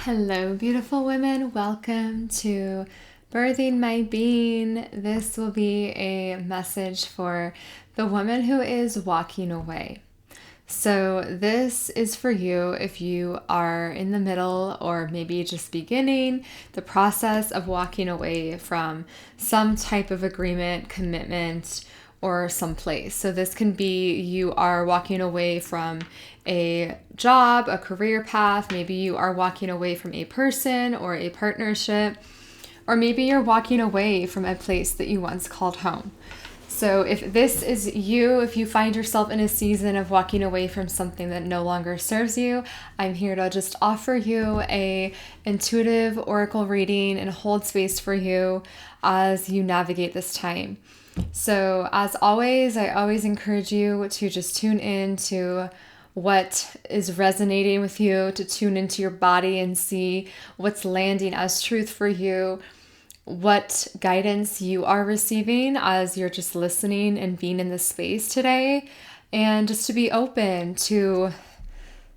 Hello, beautiful women. Welcome to Birthing My Being. This will be a message for the woman who is walking away. So, this is for you if you are in the middle or maybe just beginning the process of walking away from some type of agreement, commitment, or someplace. So this can be you are walking away from a job, a career path. Maybe you are walking away from a person or a partnership, or maybe you're walking away from a place that you once called home. So if this is you, if you find yourself in a season of walking away from something that no longer serves you, I'm here to just offer you a intuitive oracle reading and hold space for you as you navigate this time. So as always, I always encourage you to just tune in to what is resonating with you, to tune into your body and see what's landing as truth for you, what guidance you are receiving as you're just listening and being in this space today, and just to be open to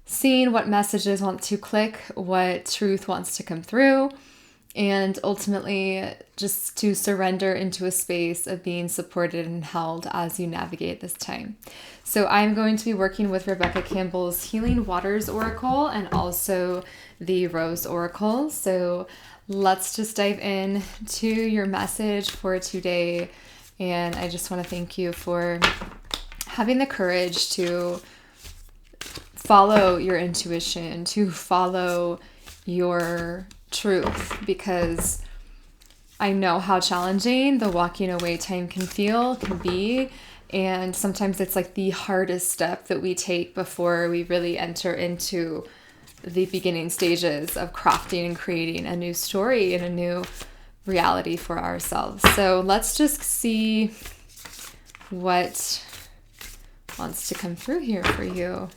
seeing what messages want to click, what truth wants to come through, and ultimately just to surrender into a space of being supported and held as you navigate this time. So I'm going to be working with Rebecca Campbell's Healing Waters Oracle and also the Rose Oracle. So let's just dive in to your message for today. And I just want to thank you for having the courage to follow your intuition, to follow your truth, because I know how challenging the walking away time can be, and sometimes it's like the hardest step that we take before we really enter into the beginning stages of crafting and creating a new story and a new reality for ourselves. So let's just see what wants to come through here for you.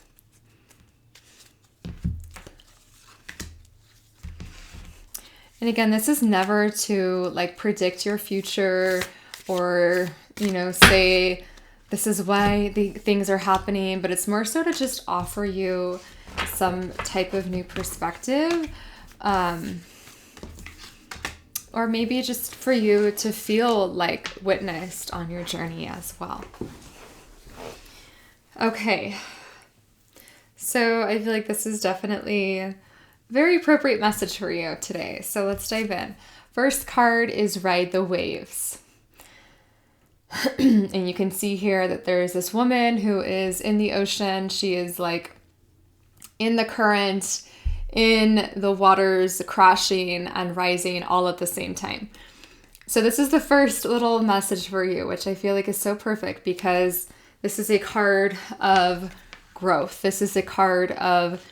And again, this is never to like predict your future or, say this is why the things are happening, but it's more so to just offer you some type of new perspective, or maybe just for you to feel like witnessed on your journey as well. Okay, so I feel like this is definitely very appropriate message for you today. So let's dive in. First card is Ride the Waves. And you can see here that there's this woman who is in the ocean. She is like in the current, in the waters, crashing and rising all at the same time. So this is the first little message for you, which I feel like is so perfect because this is a card of growth. This is a card of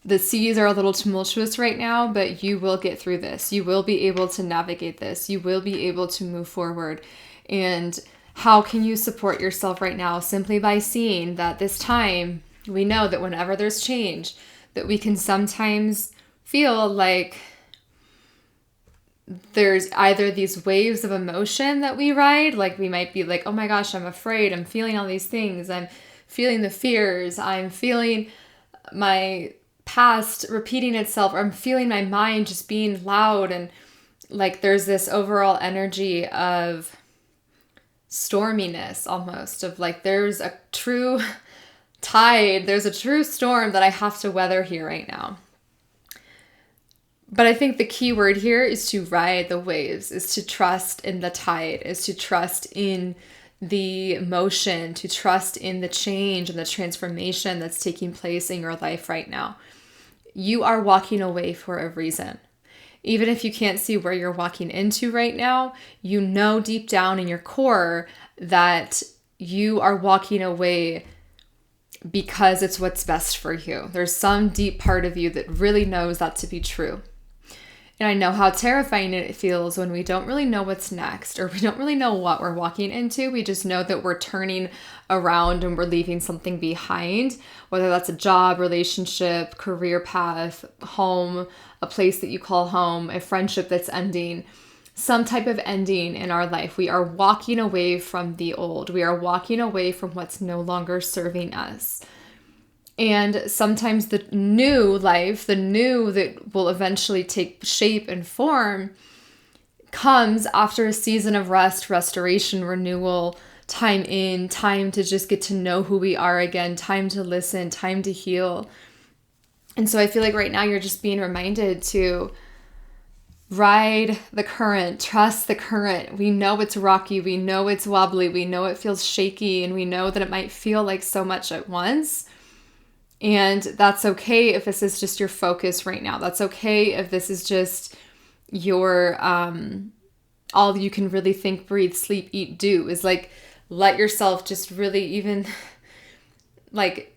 the seas are a little tumultuous right now, but you will get through this. You will be able to navigate this. You will be able to move forward. And how can you support yourself right now? Simply by seeing that this time, we know that whenever there's change, that we can sometimes feel like there's either these waves of emotion that we ride, like we might be like, oh my gosh, I'm afraid. I'm feeling all these things. I'm feeling the fears. I'm feeling my past repeating itself, or I'm feeling my mind just being loud, and like there's this overall energy of storminess almost, of like there's a true tide, there's a true storm that I have to weather here right now. But I think the key word here is to ride the waves, is to trust in the tide, is to trust in the motion, to trust in the change and the transformation that's taking place in your life right now. You are walking away for a reason. Even if you can't see where you're walking into right now, you know deep down in your core that you are walking away because it's what's best for you. There's some deep part of you that really knows that to be true. And I know how terrifying it feels when we don't really know what's next, or we don't really know what we're walking into. We just know that we're turning around and we're leaving something behind, whether that's a job, relationship, career path, home, a place that you call home, a friendship that's ending, some type of ending in our life. We are walking away from the old. We are walking away from what's no longer serving us. And sometimes the new life, the new that will eventually take shape and form, comes after a season of rest, restoration, renewal, time to just get to know who we are again, time to listen, time to heal. And so I feel like right now you're just being reminded to ride the current, trust the current. We know it's rocky, we know it's wobbly, we know it feels shaky, and we know that it might feel like so much at once. And that's okay if this is just your focus right now. That's okay if this is just your all you can really think, breathe, sleep, eat, do is like let yourself just really even like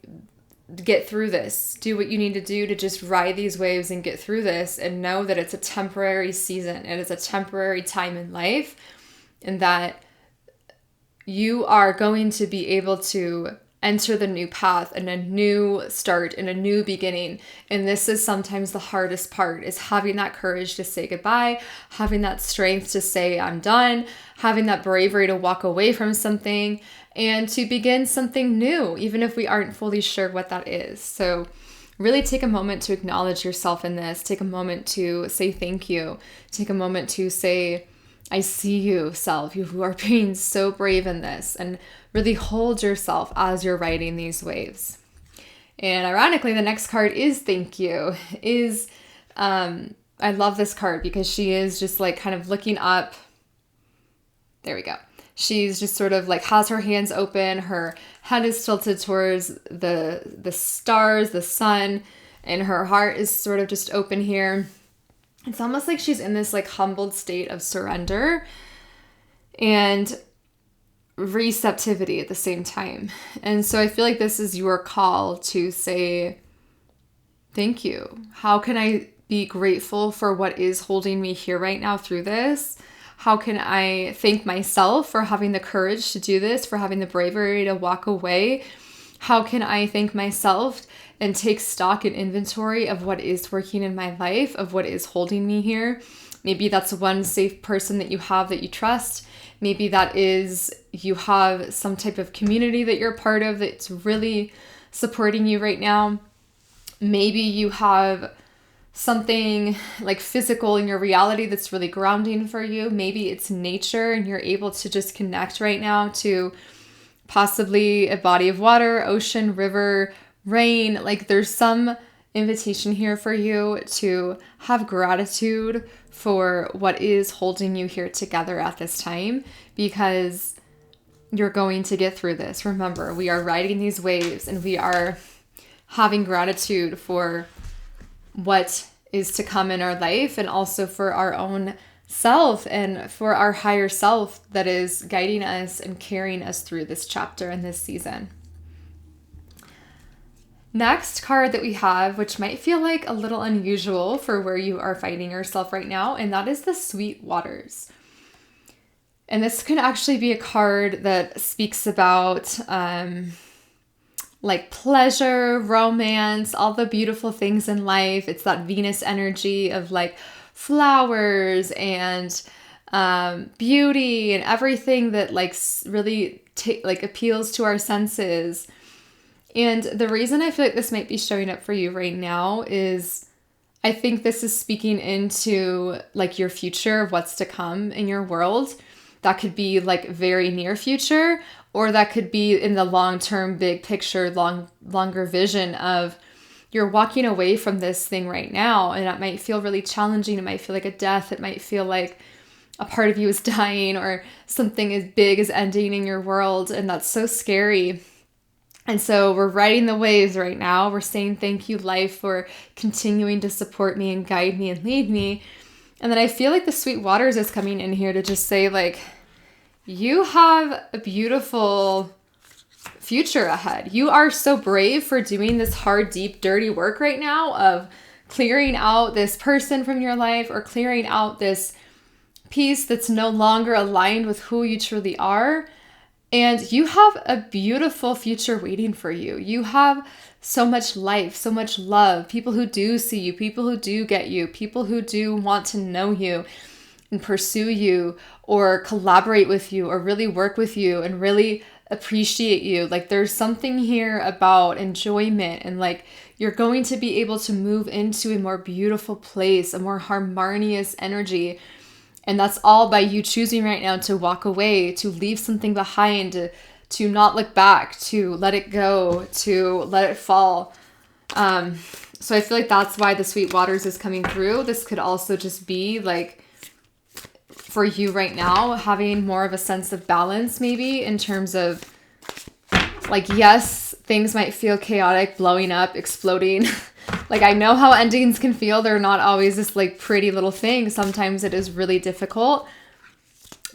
get through this. Do what you need to do to just ride these waves and get through this, and know that it's a temporary season. It is a temporary time in life, and that you are going to be able to enter the new path and a new start and a new beginning. And this is sometimes the hardest part, is having that courage to say goodbye, having that strength to say I'm done, having that bravery to walk away from something and to begin something new, even if we aren't fully sure what that is. So really take a moment to acknowledge yourself in this. Take a moment to say thank you. Take a moment to say, I see you, self. You are being so brave in this, and really hold yourself as you're riding these waves. And ironically, the next card is thank you. I love this card because she is just like kind of looking up. There we go. She's just sort of like has her hands open. Her head is tilted towards the stars, the sun, and her heart is sort of just open here. It's almost like she's in this like humbled state of surrender and receptivity at the same time. And so I feel like this is your call to say, thank you. How can I be grateful for what is holding me here right now through this? How can I thank myself for having the courage to do this, for having the bravery to walk away? How can I thank myself and take stock and inventory of what is working in my life, of what is holding me here? Maybe that's one safe person that you have that you trust. Maybe that is you have some type of community that you're part of that's really supporting you right now. Maybe you have something like physical in your reality that's really grounding for you. Maybe it's nature and you're able to just connect right now to possibly a body of water, ocean, river, rain. Like there's some invitation here for you to have gratitude for what is holding you here together at this time, because you're going to get through this. Remember, we are riding these waves and we are having gratitude for what is to come in our life, and also for our own self and for our higher self that is guiding us and carrying us through this chapter and this season. Next card that we have, which might feel like a little unusual for where you are finding yourself right now, and that is the Sweet Waters. And this can actually be a card that speaks about like pleasure, romance, all the beautiful things in life. It's that Venus energy of like flowers and beauty and everything that like really like appeals to our senses. And the reason I feel like this might be showing up for you right now is I think this is speaking into like your future of what's to come in your world. That could be like very near future, or that could be in the long-term, big picture, longer vision of you're walking away from this thing right now, and it might feel really challenging. It might feel like a death. It might feel like a part of you is dying, or something as big is ending in your world, and that's so scary. And so we're riding the waves right now. We're saying thank you, life, for continuing to support me and guide me and lead me. And then I feel like the Sweet Waters is coming in here to just say like, you have a beautiful future ahead. You are so brave for doing this hard, deep, dirty work right now of clearing out this person from your life, or clearing out this piece that's no longer aligned with who you truly are. And you have a beautiful future waiting for you. You have so much life, so much love, people who do see you, people who do get you, people who do want to know you and pursue you or collaborate with you or really work with you and really appreciate you. Like there's something here about enjoyment, and like you're going to be able to move into a more beautiful place, a more harmonious energy. And that's all by you choosing right now to walk away, to leave something behind, to not look back, to let it go, to let it fall. So I feel like that's why the Sweet Waters is coming through. This could also just be like for you right now, having more of a sense of balance, maybe in terms of like, yes, things might feel chaotic, blowing up, exploding. Like, I know how endings can feel. They're not always this like pretty little thing. Sometimes it is really difficult.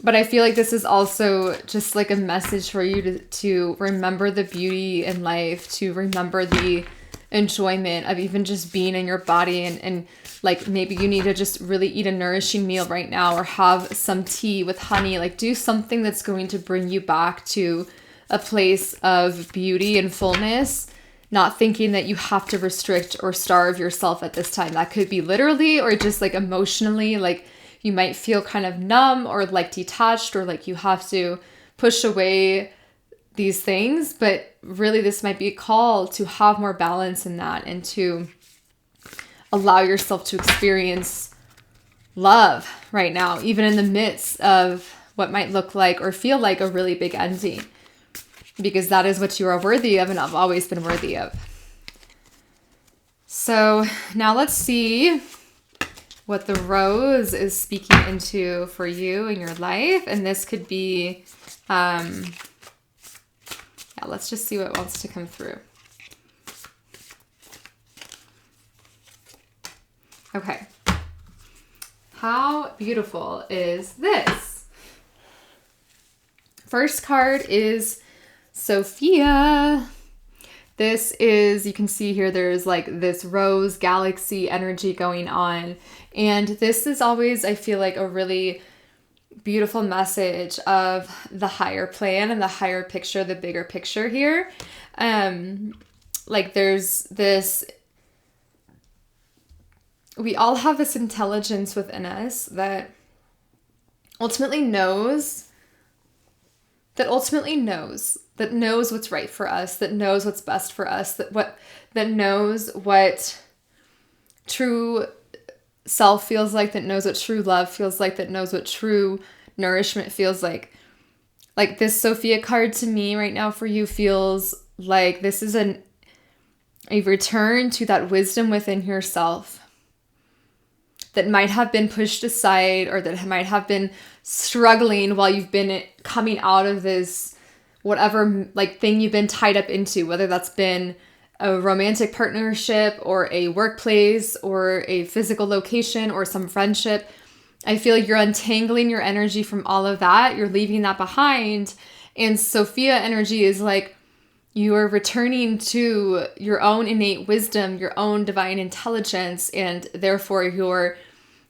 But I feel like this is also just like a message for you to remember the beauty in life, to remember the enjoyment of even just being in your body, and like maybe you need to just really eat a nourishing meal right now, or have some tea with honey. Like do something that's going to bring you back to a place of beauty and fullness, not thinking that you have to restrict or starve yourself at this time. That could be literally or just like emotionally, like you might feel kind of numb or like detached, or like you have to push away these things. But really this might be a call to have more balance in that, and to allow yourself to experience love right now, even in the midst of what might look like or feel like a really big ending, because that is what you are worthy of and have always been worthy of. So now let's see what the rose is speaking into for you in your life. And this could be, let's just see what wants to come through. Okay. How beautiful is this? First card is Sophia. This is, you can see here, there's like this rose galaxy energy going on. And this is always, I feel like, a really beautiful message of the higher plan and the higher picture, the bigger picture here. Like there's this, we all have this intelligence within us that ultimately knows what's right for us, that knows what's best for us, that knows what true self feels like, that knows what true love feels like, that knows what true nourishment feels like. Like this Sophia card to me right now for you feels like this is a return to that wisdom within yourself that might have been pushed aside, or that might have been struggling while you've been coming out of this whatever like thing you've been tied up into, whether that's been a romantic partnership or a workplace or a physical location or some friendship. I feel like you're untangling your energy from all of that. You're leaving that behind. And Sophia energy is like you are returning to your own innate wisdom, your own divine intelligence, and therefore you're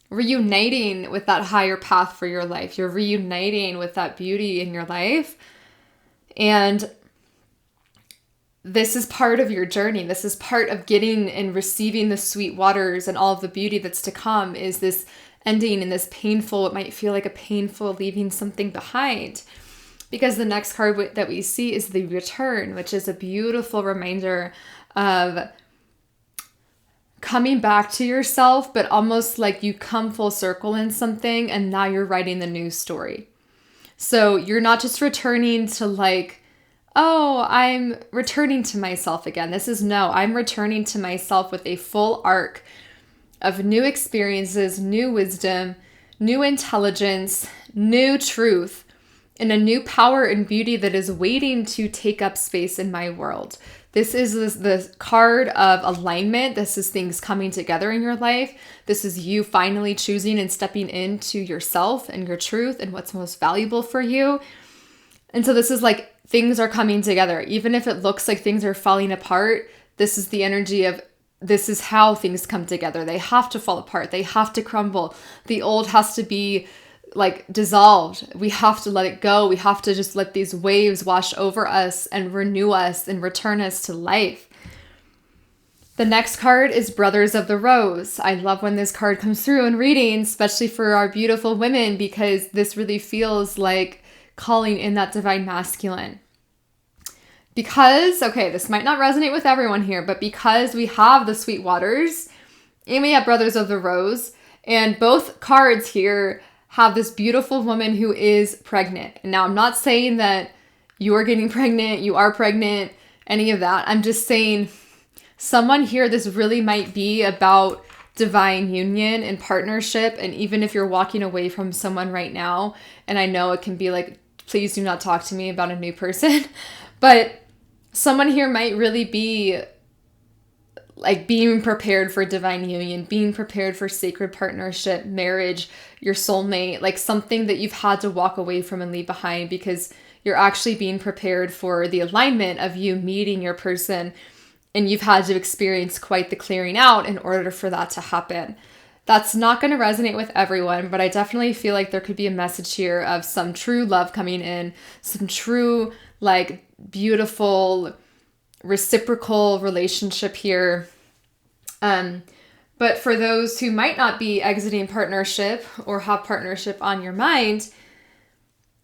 reuniting with that higher path for your life. You're reuniting with that beauty in your life. And this is part of your journey. This is part of getting and receiving the sweet waters and all of the beauty that's to come, is this ending in this painful, it might feel like a painful leaving something behind. Because the next card that we see is the return, which is a beautiful reminder of coming back to yourself, but almost like you come full circle in something and now you're writing the new story. So you're not just returning to like, oh, I'm returning to myself again. I'm returning to myself with a full arc of new experiences, new wisdom, new intelligence, new truth, and a new power and beauty that is waiting to take up space in my world. This is the card of alignment. This is things coming together in your life. This is you finally choosing and stepping into yourself and your truth and what's most valuable for you. And so this is like things are coming together. Even if it looks like things are falling apart, this is the energy of this is how things come together. They have to fall apart. They have to crumble. The old has to be like dissolved. We have to let it go. We have to just let these waves wash over us and renew us and return us to life. The next card is Brothers of the Rose. I love when this card comes through in readings, especially for our beautiful women, because this really feels like calling in that divine masculine. because, okay, this might not resonate with everyone here, but because we have the Sweet Waters and we have Brothers of the Rose, and both cards here have this beautiful woman who is pregnant. And now I'm not saying that you are getting pregnant, you are pregnant, any of that. I'm just saying someone here, this really might be about divine union and partnership. And even if you're walking away from someone right now, and I know it can be like, please do not talk to me about a new person, but someone here might really be like being prepared for divine union, being prepared for sacred partnership, marriage, your soulmate, like something that you've had to walk away from and leave behind, because you're actually being prepared for the alignment of you meeting your person, and you've had to experience quite the clearing out in order for that to happen. That's not going to resonate with everyone, but I definitely feel like there could be a message here of some true love coming in, some true, like, beautiful, reciprocal relationship here. But for those who might not be exiting partnership or have partnership on your mind,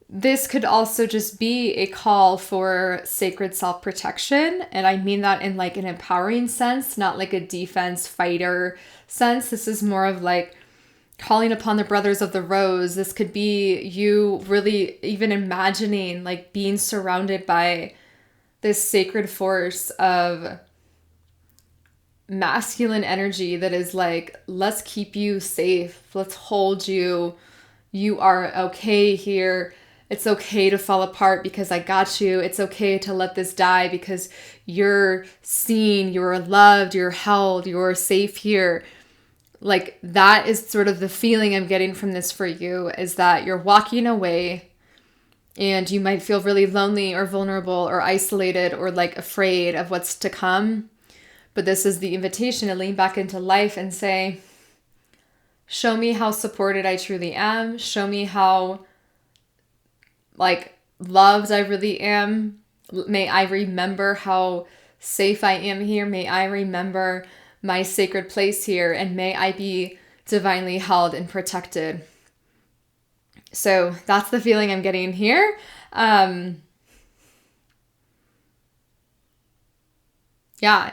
this could also just be a call for sacred self-protection. And I mean that in like an empowering sense, not like a defense fighter sense. This is more of like calling upon the Brothers of the Rose. This could be you really even imagining like being surrounded by this sacred force of masculine energy that is like, let's keep you safe. Let's hold you. You are okay here. It's okay to fall apart because I got you. It's okay to let this die because you're seen, you're loved, you're held, you're safe here. Like that is sort of the feeling I'm getting from this for you, is that you're walking away and you might feel really lonely or vulnerable or isolated or like afraid of what's to come. But this is the invitation to lean back into life and say, show me how supported I truly am. Show me how like loved I really am. May I remember how safe I am here. May I remember my sacred place here, and may I be divinely held and protected. So that's the feeling I'm getting here. Yeah,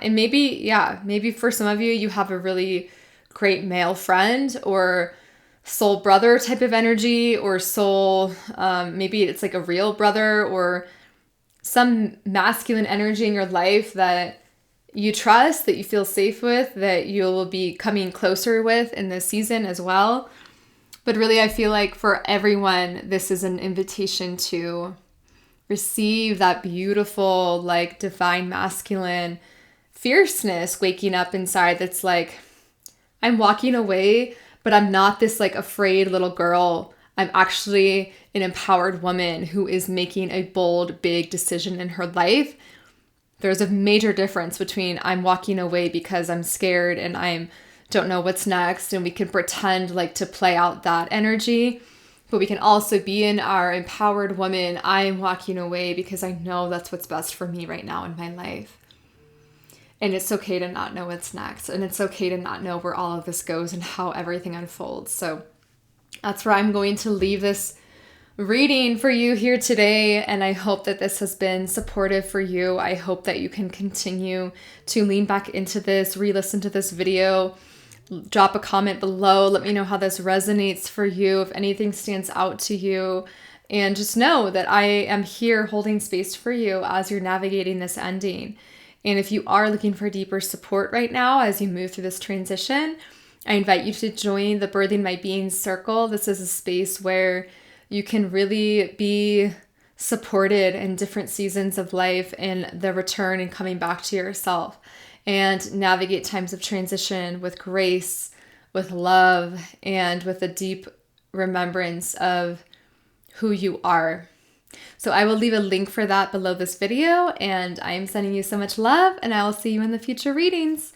and maybe for some of you, you have a really great male friend or soul brother type of energy, or soul, maybe it's like a real brother or some masculine energy in your life that you trust, that you feel safe with, that you'll be coming closer with in this season as well. But really, I feel like for everyone, this is an invitation to receive that beautiful, like divine masculine fierceness waking up inside that's like, I'm walking away, but I'm not this like afraid little girl. I'm actually an empowered woman who is making a bold, big decision in her life. There's a major difference between I'm walking away because I'm scared and I don't know what's next, and we can pretend like to play out that energy, but we can also be in our empowered woman. I'm walking away because I know that's what's best for me right now in my life. And it's okay to not know what's next. And it's okay to not know where all of this goes and how everything unfolds. So that's where I'm going to leave this reading for you here today. And I hope that this has been supportive for you. I hope that you can continue to lean back into this, re-listen to this video, drop a comment below. Let me know how this resonates for you, if anything stands out to you. And just know that I am here holding space for you as you're navigating this ending. And if you are looking for deeper support right now as you move through this transition, I invite you to join the Birthing My Being Circle. This is a space where you can really be supported in different seasons of life and the return and coming back to yourself, and navigate times of transition with grace, with love, and with a deep remembrance of who you are. So I will leave a link for that below this video, and I am sending you so much love, and I will see you in the future readings.